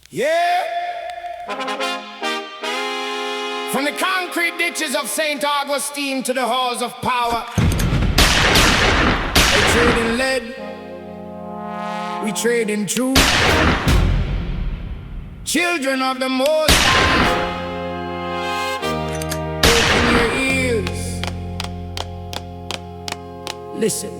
Yeah. From the concrete ditches of St. Augustine to the halls of power, we trade in lead, we trade in truth. Children of the Most High, open your ears. Listen.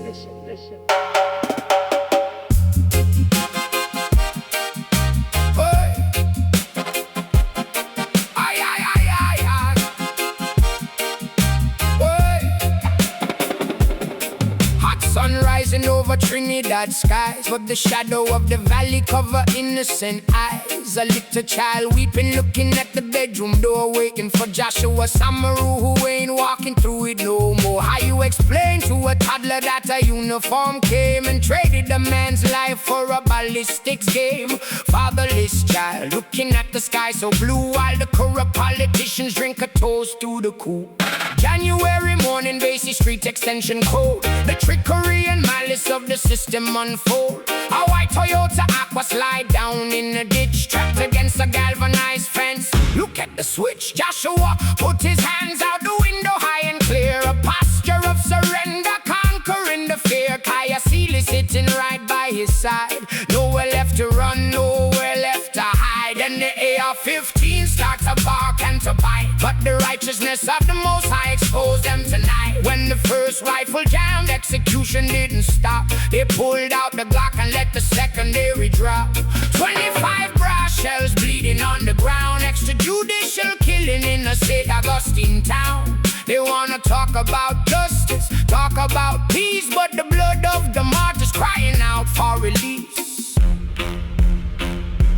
Sun rising over Trinidad skies, but the shadow of the valley cover innocent eyes. A little child weeping, looking at the bedroom door, waiting for Joshua Samaroo, who ain't walking through it no more. How you explain to a toddler that a uniform came and traded a man's life for a ballistics game? Fatherless child looking at the sky so blue, while the corrupt politicians drink a toast to the coup. January morning, Basie Street extension code. The trickery and malice of the system unfold. A white Toyota Aqua slide down in a ditch, trapped against a galvanized fence. Look at the switch. Joshua put his hands out the window high and clear. A posture of surrender, conquering the fear. Kyah sitting right by his side. Nowhere left to run, nowhere left to hide. And the AR-15 starts to bark and to bite, but the righteousness of the Most High exposed them tonight. When the first rifle jammed, execution didn't stop. They pulled out the Glock and let the secondary drop. 25 brass shells bleeding on the ground. Extrajudicial killing in a St. Augustine town. They wanna talk about justice, talk about peace, but the blood of the martyrs crying out for release.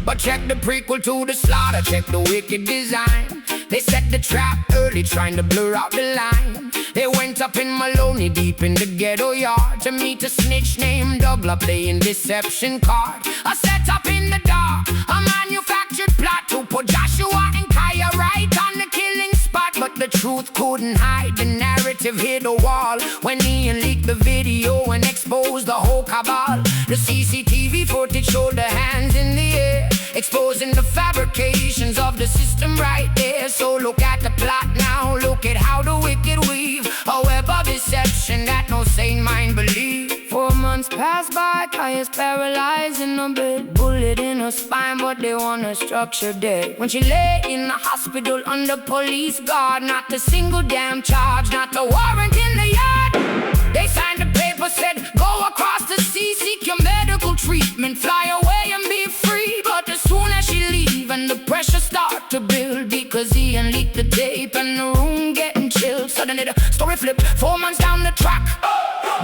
But check the prequel to the slaughter, check the wicked design. They set the trap early, trying to blur out the line. They went up in Maloney, deep in the ghetto yard, to meet a snitch named Douglas playing deception card. A setup in the dark, a manufactured plot to put Joshua and Kyah right on the killing spot. But the truth couldn't hide, the narrative hit a wall when Ian leaked the video and exposed the whole cabal. The CCTV footage showed the hands in the air, exposing the fabrications of the system right there. So look at the plot now, look at how the wicked weave a web of deception that no sane mind believe. 4 months pass by, Kyah's paralyzed in a bed, bullet in her spine, but they want her structure dead. When she lay in the hospital under police guard, not a single damn charge, not a warrant in the yard. They signed the paper, said go across the sea, seek your medical treatment, fly away and be free. But as soon as she leave and the pressure start to build, because Ian leaked the tape and the room getting chilled, suddenly the story flipped 4 months down the track.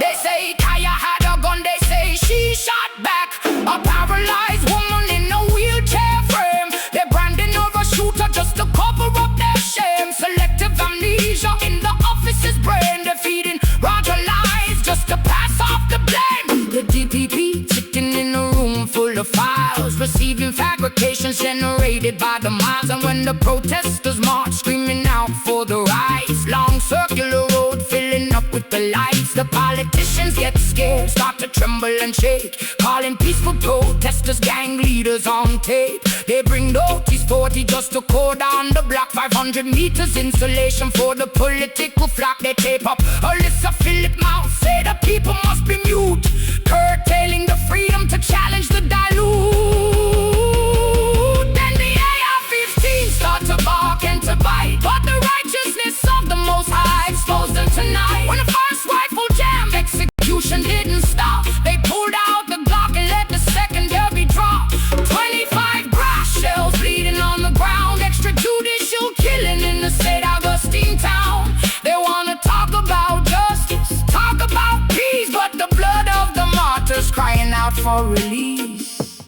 They say Kyah had a gun, they say she shot back. A paralyzed woman in a wheelchair frame. They're branding her a shooter just to cover up their shame. Selective amnesia in the officer's brain. They're feeding Roger lies just to pass off the blame. The DPP sitting in a room full of files, receiving fabrications generated by the miles. And when the protesters march, screaming out for the rights, long circular road filling up with the lights. The politicians get scared, start to tremble and shake, calling peaceful protesters gang leaders on tape. They bring the OT-40 just to code on the block. 500 meters insulation for the political flock. They tape up Alyssa Philip mouth, say the people must be mute, curtailing the freedom to challenge the dilute. Then the AR-15 start to bark and to bite, but the righteousness of the Most High exposed them tonight. When the first rifle jammed, execution didn't stop. They pulled out the Glock and let the secondary drop. 25 brass shells bleeding on the ground. Extrajudicial killing in the St. Augustine town. They wanna talk about justice, talk about peace, but the blood of the martyrs crying out for release.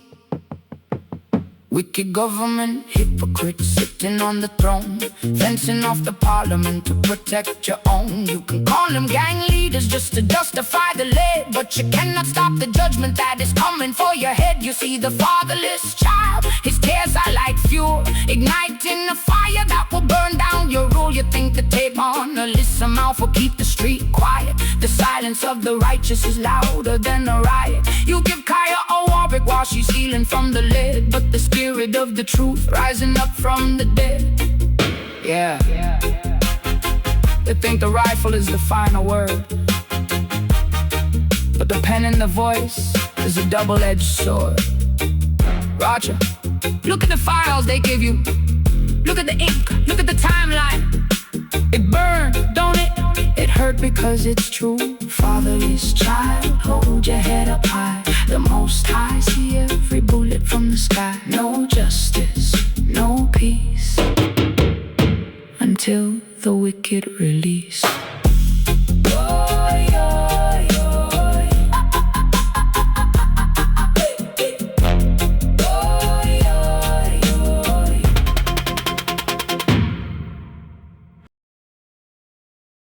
Wicked government, hypocrites sitting on the throne, fencing off the parliament to protect your own. You can call them gang leaders just to justify the lead, but you cannot stop the judgment that is coming for your head. You see the fatherless child, his tears are like fuel, igniting a fire that will burn down your rule. You think the tape on Alyssa mouth will keep the street quiet. The silence of the righteous is louder than a riot. You give Kyah a Warwick while she's healing from the lead, but the spirit of the truth rising up from the dead. Yeah. They think the rifle is the final word, but the pen and the voice is a double-edged sword. Roger, look at the files they give you. Look at the ink, look at the timeline. It burned, don't it? It hurt because it's true. Fatherless child, hold your head up high. The Most High see every bullet from the sky.